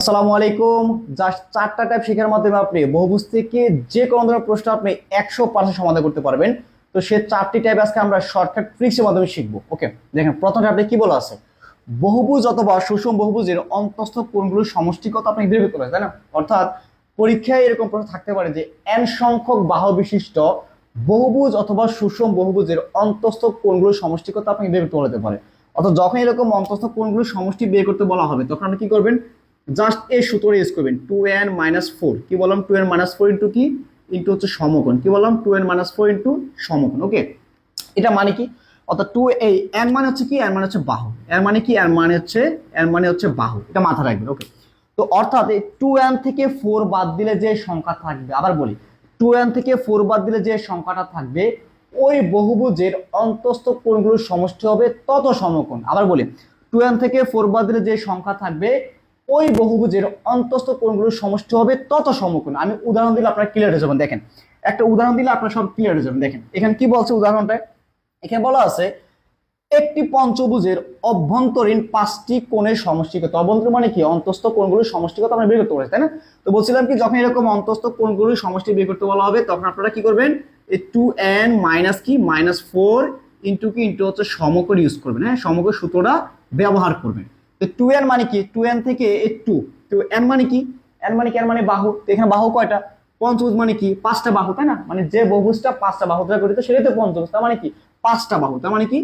আসসালামু আলাইকুম। জাস্ট চারটা টাইপ শেখার মাধ্যমে আপনি বহুভুজ থেকে যে কোনো ধরনের প্রশ্ন আপনি 100% সমাধান করতে পারবেন। তো সে চারটি টাইপ আজকে আমরা শর্টকাট ট্রিক্সের মাধ্যমে শিখবো। ওকে, দেখেন প্রথম টাইপে কি বলা আছে, বহুভুজ অথবা সুষম বহুভুজের অন্তঃস্থ কোণগুলোর সমষ্টি কত আপনি বের করতে পারেন, তাই না? অর্থাৎ পরীক্ষায় এরকম প্রশ্ন থাকতে পারে যে n সংখ্যক বাহু বিশিষ্ট বহুভুজ অথবা সুষম বহুভুজের অন্তঃস্থ কোণগুলোর সমষ্টি কত আপনি বের করতে বলতে পারে। অর্থাৎ যখন এরকম অন্তঃস্থ কোণগুলোর সমষ্টি বের করতে বলা হবে তখন আপনি কি করবেন, জাস্ট এই সূত্র ইউজ করবেন 2n-4। কি বললাম, 2n-4 ইন্টু কি, ইন্টু হচ্ছে সমকোণ। কি বললাম, 2n-4 ইন্টু সমকোণ। ওকে, এটা মানে কি, অর্থাৎ এই n মানে হচ্ছে কি, n মানে হচ্ছে বাহু। n মানে কি, n মানে হচ্ছে বাহু। এটা মাথা রাখবেন। ওকে, তো অর্থাৎ এই 2n থেকে 4 বাদ দিলে যে সংখ্যা থাকবে, আবার বলি 2n থেকে 4 বাদ দিলে যে সংখ্যাটা থাকবে ওই বহুভুজের অন্তঃস্থ কোণগুলোর সমষ্টি হবে তত সমকোণ। আবার বলি 2n থেকে 4 বাদ দিলে যে সংখ্যা থাকবে ওই বহুভুজের অন্তঃস্থ কোণগুলোর সমষ্টি হবে তত সমকোণ। আমি উদাহরণ দিলে আপনারা ক্লিয়ার হয়ে যাবেন। দেখেন, একটা উদাহরণ দিলে আপনারা সব ক্লিয়ার হয়ে যাবেন। দেখেন এখানে কি বলছে উদাহরণটা, এখানে বলা আছে একটি পঞ্চভুজের অভ্যন্তরীণ 5টি কোণের সমষ্টিগত, অভ্যন্তরীণ মানে কি, অন্তঃস্থ কোণগুলোর সমষ্টিগত আমরা বের করতে পারি, তাই না? তো বলছিলাম কি, যখন এরকম অন্তঃস্থ কোণগুলোর সমষ্টি বের করতে বলা হবে তখন আপনারা কি করবেন, এই 2n মাইনাস কি, -4 ইন্টু কি, ইন্টু হচ্ছে সমকোণ ইউজ করবেন। হ্যাঁ, সমকোণ সূত্রটা ব্যবহার করবেন। তো 2n মানে কি, 2n থেকে এই 2n মানে কি, n মানে কি, n মানে বাহু। তো এখানে বাহু কয়টা, পঞ্চভুজ মানে কি 5টা বাহু, তাই না? মানে যে বহুভুজটা 5টা বাহু দ্বারা গঠিত সেটাই তো পঞ্চভুজ, তার মানে কি 5টা বাহু, তার মানে কি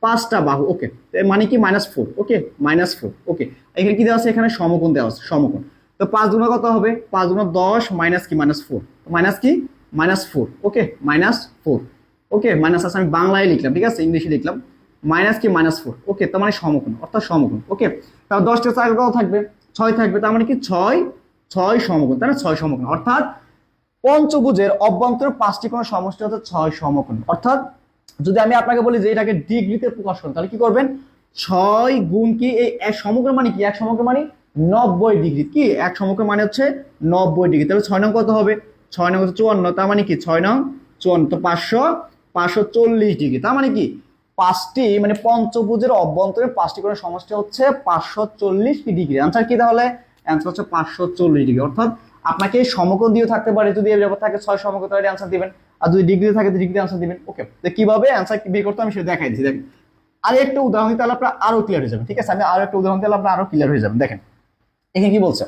5টা বাহু। ওকে, মানে কি -4। ওকে, -4। ওকে, এখানে কি দেওয়া আছে, এখানে সমকোণ দেওয়া আছে, সমকোণ। তো 5 গুণ কত হবে, 5 গুণ 10 মাইনাস কি, -4, মাইনাস কি, -4। ওকে, -4। ওকে, মাইনাস আছে, আমি বাংলায় লিখলাম, ঠিক আছে, ইংলিশে লিখলাম, মাইনাস কি, -4। ওকে, তার মানে সমকোণ, অর্থাৎ সমকোণ। ওকে, তাহলে 10 টা 4 কত থাকবে, 6 থাকবে, তার মানে কি 6 সমকোণ, তাই না? 6 সমকোণ, অর্থাৎ পঞ্চভুজের অভ্যন্তরে 5টি কোণের সমষ্টি হচ্ছে 6 সমকোণ। অর্থাৎ যদি আমি আপনাকে বলি যে এটাকে ডিগ্রিতে প্রকাশ করুন, তাহলে কি করবেন, 6 গুণ কি, এই এক সমকোণ মানে কি, এক সমকোণ মানে 90 ডিগ্রি। কি, এক সমকোণ মানে হচ্ছে 90 ডিগ্রি। তাহলে 6 নং কত হবে, 6 নং হচ্ছে 54, তার মানে কি 6 নং 54, তো 540 ডিগ্রি। তার মানে কি 5টি মানে পঞ্চভুজের অভ্যন্তরে 5টি কোণের সমষ্টি হচ্ছে 540 ডিগ্রি। আনসার কি তাহলে, অ্যান্সার হচ্ছে 540 ডিগ্রি। অর্থাৎ আপনাকে সমকোণ দিয়ে থাকতে পারে, যদি এর ব্যাপার থাকে 6 সমকোণ তাহলে অ্যান্সার দিবেন, আর যদি ডিগ্রি থাকে তো ডিগ্রি অ্যান্সার দিবেন। ওকে, তো কিভাবে অ্যান্সার বের করতে আমি সেটা দেখাই দিচ্ছি। দেখেন, আর একটা উদাহরণ দিতে আপনারা আরো ক্লিয়ার হয়ে যাবেন। ঠিক আছে, আমি আরো একটা উদাহরণ দিলে আপনারা আরো ক্লিয়ার হয়ে যাবেন। দেখেন এখানে কি বলছে,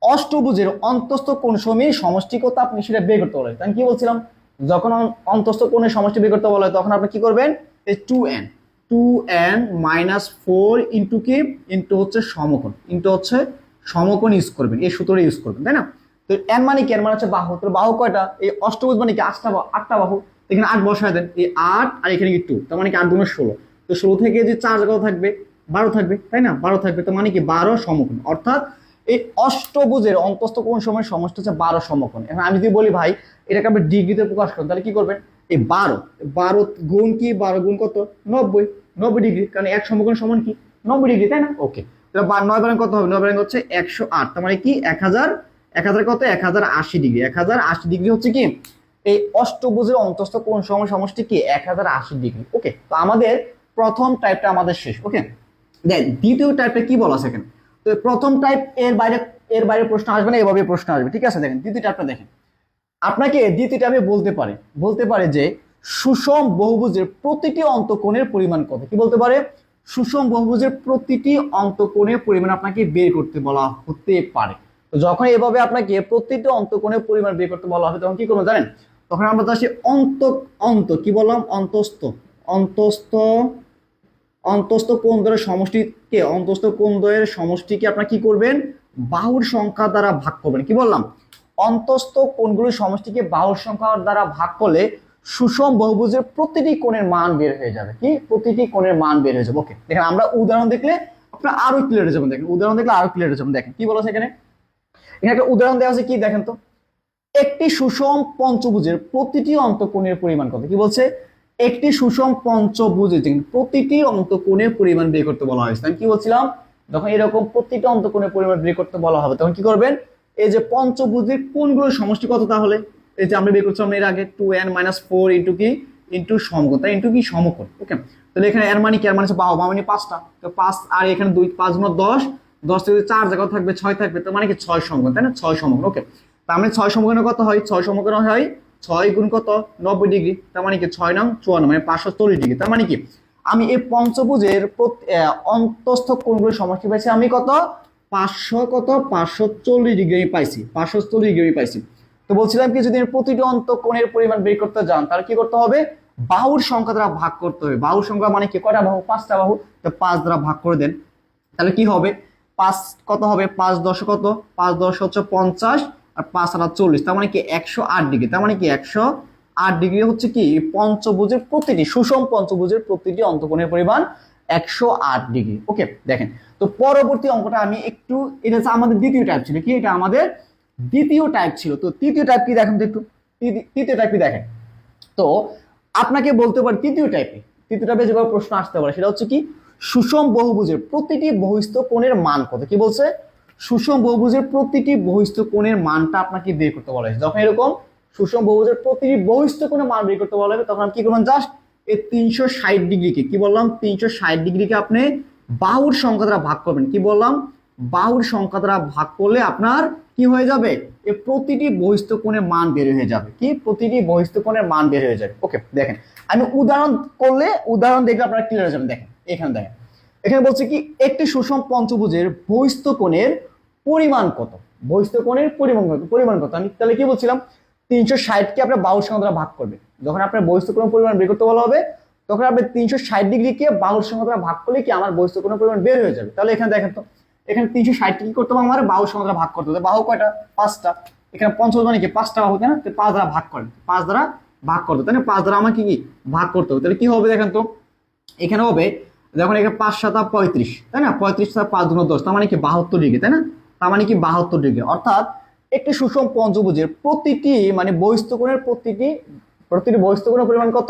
অষ্টভুজের অন্তঃস্থ কোণ সমূহের সমষ্টি কত আপনি সেটা বের করতে বলেন। আমি কি বলছিলাম, যখন অন্তঃস্থ কোণের সমষ্টি বের করতে বলা হয় তখন আপনি কি করবেন, এই 2n-4 ইন্টু কি, ইন্টু হচ্ছে সমকোণ, ইন্টু হচ্ছে সমকোণ ইউজ করবেন, এই সূত্রটা ইউজ করবেন, তাই না? তো n মানে কি, n মানে হচ্ছে বাহু। তো বাহু কয়টা, এই অষ্টভুজ মানে কি 8টা বাহু, এখানে 8 বসায় দেন, এই 8 আর এখানে কি 2, তার মানে কি 8 গুণ 16। তো 16 থেকে যে 4 কত থাকবে, 12 থাকবে, তাই না? 12 থাকবে, তো মানে কি 12 সমকোণ। অর্থাৎ এই অষ্টভুজের অন্তঃস্থ কোণ সময়ের সমষ্টি হচ্ছে 12 সমকোণ। এখন আমি যদি বলি ভাই এটাকে আপনি ডিগ্রিতে প্রকাশ করেন, তাহলে কি করবেন, এই 12 গুণ কি, 12 গুণ কত, 90 ডিগ্রি, কারণ এক সমকোণ সমান কি 90 ডিগ্রি, তাই না? ওকে, তাহলে 9 বারাং কত হবে, 9 বারাং হচ্ছে 108, তার মানে কি 1000 কত, 1080 ডিগ্রি। 1080 ডিগ্রি হচ্ছে কি এই অষ্টভুজের অন্তঃস্থ কোণ সমষ্টি কি 1080 ডিগ্রি। ওকে, তো আমাদের প্রথম টাইপটা আমাদের শেষ। ওকে, দেখ দ্বিতীয় টাইপটা কি বলা আছে এখানে। তো প্রথম টাইপ এর বাইরে প্রশ্ন আসবে না, এভাবে প্রশ্ন আসবে। ঠিক আছে, দেখেন দ্বিতীয় টাইপটা দেখেন, আপনাকে দ্বিতীয় টাইপে বলতে পারে যে সুষম বহুভুজের প্রতিটি অন্তঃকোণের পরিমাণ কত। কি বলতে পারে, সুষম বহুভুজের প্রতিটি অন্তঃকোণের পরিমাণ আপনাকে বের করতে বলা হতে পারে। তো যখন এভাবে আপনাকে প্রতিটি অন্তঃকোণের পরিমাণ বের করতে বলা হবে তখন কি করবো জানেন, তখন আমরা আসি কি বললাম, অন্তস্থ অন্তস্থ কোণ দ্বয়ের সমষ্টিকে, অন্তস্থ কোণ দ্বয়ের সমষ্টিকে আপনারা কি করবেন, বাহুর সংখ্যা দ্বারা ভাগ করবেন। কি বললাম, অন্তস্থ কোণগুলোর সমষ্টিকে বাহুর সংখ্যা দ্বারা ভাগ করলে সুষম বহুভুজের প্রতিটি কোণের মান বের হয়ে যাবে। কি, প্রতিটি কোণের মান বের হয়ে যাবে। ওকে, দেখেন আমরা উদাহরণ দেখলে আপনারা আরো ক্লিয়ার হয়ে যাবেন। দেখেন উদাহরণ দেখলে আরো ক্লিয়ার হয়ে যাবেন। দেখেন কি বলা আছে এখানে, এখানে একটা উদাহরণ দেওয়া আছে, কি দেখেন তো, একটি সুষম পঞ্চভুজের প্রতিটি অন্তঃকোণের পরিমাণ কত। কি বলছে, একটি সুষম পঞ্চভুজের প্রতিটি অন্তঃকোণের পরিমাণ বের করতে বলা হয়েছে। আমি কি বলছিলাম, যখন এরকম প্রতিটি অন্তঃকোণের পরিমাণ বের করতে বলা হবে তখন কি করবেন, এই যে পঞ্চভুজের কোণগুলোর সমষ্টি কত, তাহলে এই যে আমরা বের করছিলাম এর আগে 2n-4 ইন্টু কি, ইন্টু সমকোণ, তাই ইন্টু কি সমকোণ। ওকে, তাহলে এখানে এর মানে কি, এর মানে হচ্ছে বাহু, মানে 5টা, তো 5 আর এখানে 2, 5 গুণ 10 10 থেকে যদি 4 জায়গাও থাকবে 6 থাকবে, তার মানে কি 6 সমকোণ, তাই না? 6 সমকোণ। ওকে, তার মানে 6 সমকোণে কত হয়? 6 সমকোণে হয় 6 গুণ কত? 90 ডিগ্রি। তার মানে কি 6 নং 54, মানে 540 ডিগ্রি। তার মানে কি আমি এই পঞ্চভুজের অন্তস্থ কোণগুলোর সমষ্টি পাইছি আমি কত? 540 ডিগ্রি আমি পাইছি, 540 ডিগ্রি আমি পাইছি। তো বলছিলাম কি যদি প্রতিটি অন্তঃকোণের পরিমাণ বের করতে যান তাহলে কি করতে হবে? বাহুর সংখ্যা দ্বারা ভাগ করতে হবে। বাহুর সংখ্যা মানে কি? কয়টা বাহু? 5টা বাহু। তো 5 দ্বারা ভাগ করে দেন, তাহলে কি হবে? 5 কত হবে? 5 10 কত? 5 10 হচ্ছে 50 আর 5 আর 40, তার মানে কি 108 ডিগ্রি। তার মানে কি 108 ডিগ্রি হচ্ছে কি পঞ্চভুজের প্রতিটি সুষম পঞ্চভুজের প্রতিটি অন্তঃকোণের পরিমাণ 108 ডিগ্রি। ওকে, দেখেন তো পরবর্তী অঙ্কটা আমি একটু, এটা হচ্ছে আমাদের দ্বিতীয় টাইপ ছিল, কি এটা আমাদের দ্বিতীয় টাইপ ছিল। তো তৃতীয় টাইপ কি দেখেন তো একটু, তৃতীয় টাইপ কি দেখেন তো আপনাকে বলতে পারে তৃতীয় টাইপে যেভাবে প্রশ্ন আসতে পারে সেটা হচ্ছে কি সুষম বহুভুজের প্রতিটি বহিস্থ কোণের মান কত। কি বলছে? সুষম বহুভুজের প্রতিটি বহিস্থ কোণের মানটা আপনাকে বের করতে বলা হয়েছে। যখন এরকম সুষম বহুভুজের প্রতিটি বহিস্থ কোণের মান বের করতে বলা হবে তখন আপনি কি করবেন? জাস্ট এই 360 ডিগ্রিকে, কি বললাম, 360 ডিগ্রিকে আপনি বাহুর সংখ্যা দ্বারা ভাগ করবেন। কি বললাম? বাহুর সংখ্যা দ্বারা ভাগ করলে আপনার কি হয়ে যাবে? এই প্রতিটি বহিস্থ কোণের মান বের হয়ে যাবে। কি? প্রতিটি বহিস্থ কোণের মান বের হয়ে যাবে। ওকে, দেখেন আমি উদাহরণ দেখলে আপনারা ক্লিয়ার হয়ে যাবেন। দেখেন এখানে, দেখেন এখানে বলছে কি একটি সুষম পঞ্চভুজের বহিস্থ কোণের পরিমাণ কত? বহিস্থ কোণের পরিমাণ কত? আমি তাহলে কি বলছিলাম? 360 কে আপনি বাহুর সংখ্যা দ্বারা ভাগ করবেন। যখন আপনার বহিস্থ কোণের পরিমাণ বের করতে বলা হবে তখন আপনি 360 ডিগ্রিকে বাহুর সংখ্যা দ্বারা ভাগ করলে কি আমার বহিস্থ কোণের পরিমাণ বের হয়ে যাবে। তাহলে এখানে দেখেন তো, এখানে 360 কি করতে হবে? আমার বাহুর সংখ্যা দ্বারা ভাগ করতে হবে। বাহু কয়টা? 5টা। এখানে পঞ্চভুজ মানে কি 5টা বাহু, তাই না? 5 দ্বারা ভাগ করেন, 5 দ্বারা ভাগ করতে, তাই না? 5 দ্বারা আমাকে কি ভাগ করতে হবে। তাহলে কি হবে দেখেন তো, এখানে হবে দেখুন এখানে 5 7 35, তাই না? 35 5 2 10, তার মানে কি 72 ডিগ্রি, তাই না? তার মানে কি 72 ডিগ্রি। অর্থাৎ একটি সুষম পঞ্চভুজের প্রতিটি মানে বহিস্থ কোণের প্রতিটি বহিস্থ কোণের পরিমাণ কত?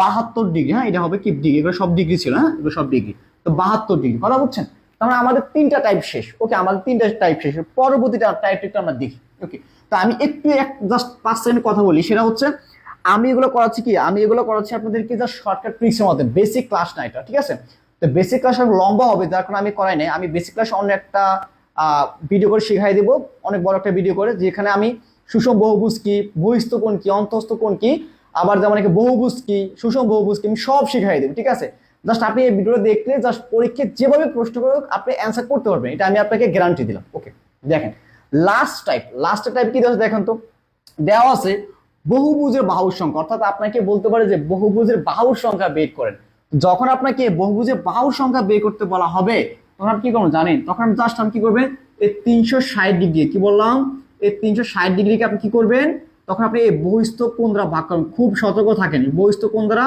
72 ডিগ্রি। হ্যাঁ, এটা হবে কি ডিগ্রি, এগুলো সব ডিগ্রি ছিল। হ্যাঁ, এগুলো সব ডিগ্রি। তো 72 ডিগ্রি, কথা বুঝছেন? তার মানে আমাদের 3টা টাইপ শেষ। ওকে, আমাদের 3টা টাইপ শেষ। পরবর্তীটা টাইপটা আমরা দেখি। ওকে, তো আমি একটু জাস্ট 5 সেকেন্ড কথা বলি। সেটা হচ্ছে আমি এগুলো করাচ্ছি আপনাদেরকে জাস্ট শর্টকাট ট্রিক্সের মধ্যে, বেসিক ক্লাস না এটা, ঠিক আছে? তো বেসিক ক্লাস লম্বা হবে যার কারণে আমি করাই নাই। আমি বেসিক ক্লাস অন্য একটা ভিডিও করে শিখাই দেবো, অনেক বড় একটা ভিডিও করে, যেখানে আমি সুষম বহুভুজ কি, বহিস্থ কোণ কি, অন্তস্থ কোণ কি, আবার যেমন বহুভুজ কি, সুষম বহুভুজ কি, আমি সব শিখাই দেবো, ঠিক আছে? জাস্ট আপনি এই ভিডিওটা দেখলে জাস্ট পরীক্ষায় যেভাবে প্রশ্ন করুক আপনি অ্যান্সার করতে পারবেন, এটা আমি আপনাকে গ্যারান্টি দিলাম। ওকে, দেখেন লাস্ট টাইপ কি দেওয়া দেখেন তো, দেওয়া আছে বহুভুজের বাহুর সংখ্যা। অর্থাৎ আপনাকে বলতে পারে যে বহুভুজের বাহুর সংখ্যা বের করেন। যখন আপনাকে বহুভুজের বাহুর সংখ্যা বের করতে বলা হবে তখন আপনি কি করবেন জানেন? তখন জাস্ট আপনি কি করবেন? এই 360 ডিগ্রি, কি বললাম, এই 360 ডিগ্রিকে আপনি কি করবেন? তখন আপনি এই বহিস্থ কোণ দ্বারা ভাগ করবেন। খুব সতর্ক থাকেন, বহিস্থ কোণ দ্বারা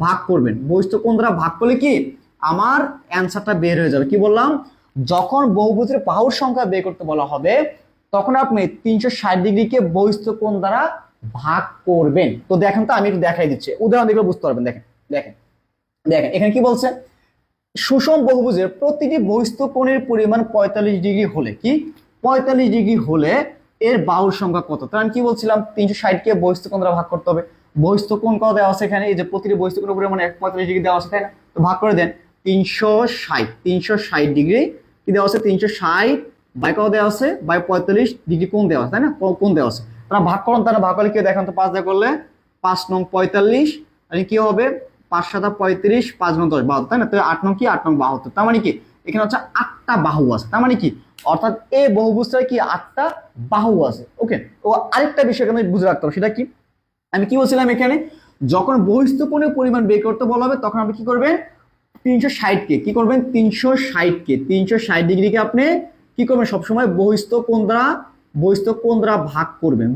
ভাগ করবেন। বহিস্থ কোণ দ্বারা ভাগ করলে কি আমার অ্যান্সারটা বের হয়ে যাবে। কি বললাম? যখন বহুভুজের বাহুর সংখ্যা বের করতে বলা হবে তখন আপনি 360 ডিগ্রিকে বহিস্থ কোণ দ্বারা ভাগ করবেন। তো দেখেন তো, আমি একটু দেখাই দিচ্ছি, উদাহরণ দেখলে বুঝতে পারবেন। দেখেন দেখেন দেখেন এখানে কি বলছে? সুষম বহুভুজের প্রতিটি বহিস্থ কোণের পরিমাণ 45 ডিগ্রি হলে, কি 45 ডিগ্রি হলে এর বাহুর সংখ্যা কত? তাহলে আমি কি বলছিলাম? 360 কে বহিস্থ কোণ দ্বারা ভাগ করতে হবে। বহিস্থ কোণ কত দেওয়া আছে এখানে? এই যে প্রতিটি বহিস্থ কোণের পরিমাণ 45 ডিগ্রি দেওয়া আছে, তাই না? তো ভাগ করে দেন 360 ডিগ্রি কি দেওয়া আছে? 360 বাই কত দেওয়া আছে? বাই 45 ডিগ্রি কোণ দেওয়া আছে, তাই না? কোণ দেওয়া আছে। তারা ভাগ করুন, তারা ভাগ করলে কি দেখেন তো, 5 দিয়ে করলে 5 নং 45, মানে কি হবে? 5 7 35, 5 নং 10 72, তাই না? তো 8 নং কি? 8 নং 72। তার মানে কি এখানে হচ্ছে 8টা বাহু আছে। তার মানে কি অর্থাৎ এই বহুভুজটার কি 8টা বাহু আছে। ওকে, তো আরেকটা বিষয় আমি বুঝে রাখতে হবে, সেটা কি? আমি কি বলছিলাম এখানে যখন বহিস্থ কোণের পরিমাণ বের করতে বলা হবে তখন আপনি কি করবেন? 360 কে কি করবেন? 360 ডিগ্রিকে আপনি কি করবেন? সবসময় বহিস্থ কোণ দ্বারা ভাগ করবেন।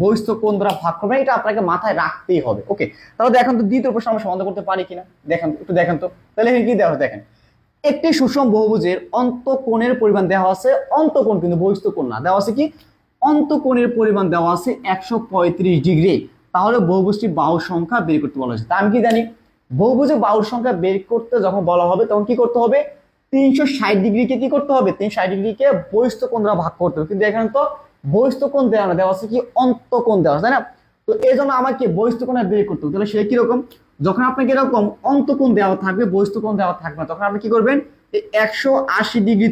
এটা আপনাকে মাথায় রাখতেই হবে। ওকে, তাহলে দেখেন তো দ্বিতীয় প্রশ্ন আমরা সমাধান করতে পারি কিনা, দেখেন তো। তাহলে এখানে কি দেওয়া হয় দেখেন, একটি সুষম বহুভুজের অন্তঃকোণের পরিমাণ দেওয়া আছে, অন্তঃকোণ কিন্তু বহিস্থ কোণ না, দেওয়া আছে কি অন্তঃকোণের পরিমাণ দেওয়া আছে 135 ডিগ্রি। তাহলে বহুভুজটির বাহুর সংখ্যা বের করতে বলা হয়েছে। তা আমি কি জানি? বহুভুজের বাহুর সংখ্যা বের করতে যখন বলা হবে তখন কি করতে হবে? 360 ডিগ্রিকে কি করতে হবে? 360 ডিগ্রিকে বহিস্থ কোণ দ্বারা ভাগ করতে হবে। কিন্তু এখানে তো বহিস্থ কোণ দেওয়া না, দেওয়া আছে কি অন্তঃকোণ দেওয়া আছে, তাই না? তো এই জন্য আমাকে বহিস্থ কোণ বের করতে হবে। তাহলে সে কিরকম? যখন আপনাকে এরকম অন্তঃকোণ দেওয়া থাকবে, বহিস্থ কোণ দেওয়া থাকবে না, তখন আপনি কি করবেন? এই 180 ডিগ্রি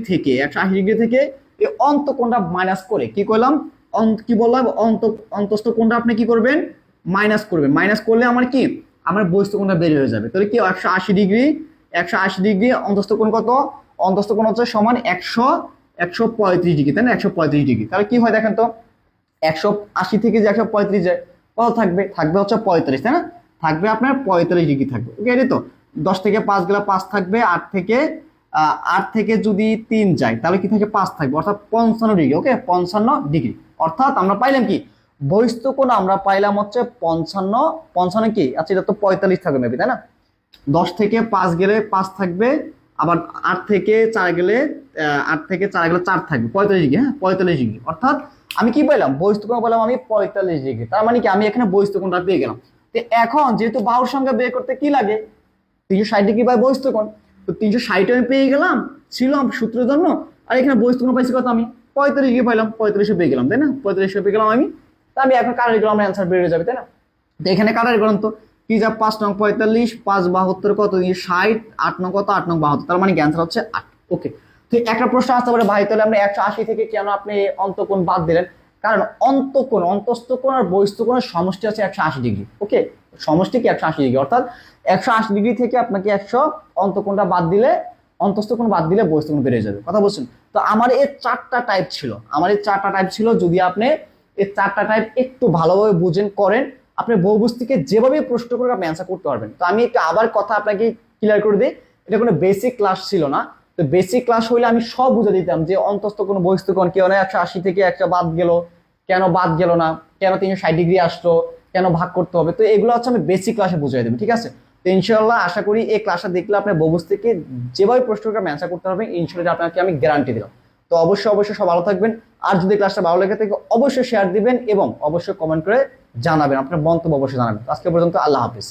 থেকে এই অন্তঃকোণটা মাইনাস করে কি করলাম, কি বললাম, অন্তস্থ কোণটা আপনি কি করবেন, মাইনাস করবেন। মাইনাস করলে আমার কি, আমার বহিস্থ কোণটা বের হয়ে যাবে। তাহলে কি 180 ডিগ্রি অন্তস্থ কোণ কত, অন্তস্থ কোণ হচ্ছে সমান 135 ডিগ্রি, তাই না, 135 ডিগ্রি। তাহলে কি হয় দেখেন তো, 180 থেকে যে 135 যায় কত থাকবে, হচ্ছে 45, তাই না, থাকবে আপনার 45 ডিগ্রি থাকবে। ওকে, এই তো 10 থেকে 5 গেলে 5 থাকবে, 8 থেকে যদি 3 যায় তাহলে কি থাকে, 5 থাকবে, অর্থাৎ 55 ডিগ্রি। ওকে, 55 ডিগ্রি, অর্থাৎ আমরা পাইলাম কি, বহিস্থ কোণ আমরা পাইলাম হচ্ছে 55 কি, আচ্ছা এটা তো 45 থাকবে মেবি, তাই না। 10 থেকে 5 গেলে 5 থাকবে, আবার 8 থেকে 4 গেলে 4 থাকবে, 45 ডিগ্রি। হ্যাঁ, 45 ডিগ্রি, অর্থাৎ আমি কি পেলাম, বহিস্থ কোণ পেলাম আমি 45 ডিগ্রি। তার মানে কি আমি এখানে বহিস্থ কোণটা পেয়ে গেলাম। তো এখন যেহেতু বাহুর সংখ্যা বের করতে কি লাগে, 360 ডিগ্রি বাই বহিস্থ কোণ, তো 360 আমি পেয়ে গেলাম ছিল সূত্রের জন্য। আর এখানে বহিস্থ কোণ পাইছি কত, আমি 45 ডিগ্রি পাইলাম, 45 পেয়ে গেলাম, তাই না, 45 পেয়ে গেলাম আমি। তা আমি এখন কাটারি করলাম, আমার অ্যান্সার বেরিয়ে যাবে, তাই না। তো এখানে কাটারি করলাম, তো কি যা 5 নং 45, 5 72 কত, 60, 8 নং কত, 8 নং 72, তার মানে কি অ্যান্সার হচ্ছে 8। ওকে, তো একটা প্রশ্ন আসতে পারে, ভাই তাহলে আপনি 180 থেকে কেন আপনি অন্তঃকোণ বাদ দিলেন? কারণ অন্তস্থ কোণ আর বহিস্থ কোণের সমষ্টি আছে 180 ডিগ্রি। ওকে, সমষ্টি কি 180 ডিগ্রি, অর্থাৎ 180 ডিগ্রি থেকে আপনাকে অন্তঃকোণটা বাদ দিলে, অন্তস্থ কোণ বাদ দিলে বহিস্থ কোণ বেরিয়ে যাবে। কথা বলছেন? তো আমার এই 4টা টাইপ ছিল, যদি আপনি এই 4টা টাইপ একটু ভালোভাবে বুঝেন করেন, আপনি বহুভুজ থেকে যেভাবে প্রশ্ন করে আপনি অ্যান্সার করতে পারবেন। তো আমি একটা আবার কথা আপনাকে ক্লিয়ার করে দিই, এটা কোনো বেসিক ক্লাস ছিল না। তো বেসিক ক্লাস হইলে আমি সব বুঝে দিতাম যে অন্তস্থ কোণ বহিস্থ কোণ কেন 180 থেকে একটা বাদ গেল, কেন বাদ গেল না, কেন 360 ডিগ্রি আসলো, কেন ভাগ করতে হবে, তো এগুলো হচ্ছে আমি বেসিক ক্লাসে বুঝিয়ে দেবো, ঠিক আছে। তো ইনশাআল্লাহ আশা করি এই ক্লাসটা দেখলে আপনি বহুভুজ থেকে যেভাবে প্রশ্ন করে অ্যান্সার করতে পারবেন, ইনশাআল্লাহ আপনাকে আমি গ্যারান্টি দিলাম। তো অবশ্যই সব ভালো থাকবেন। আর যদি ক্লাসটা ভালো লেগে থাকে অবশ্যই শেয়ার দিবেন এবং অবশ্যই কমেন্ট করে জানাবেন, আপনার মন্তব্য অবশ্যই জানাবেন। আজকে পর্যন্ত আল্লাহ হাফিজ।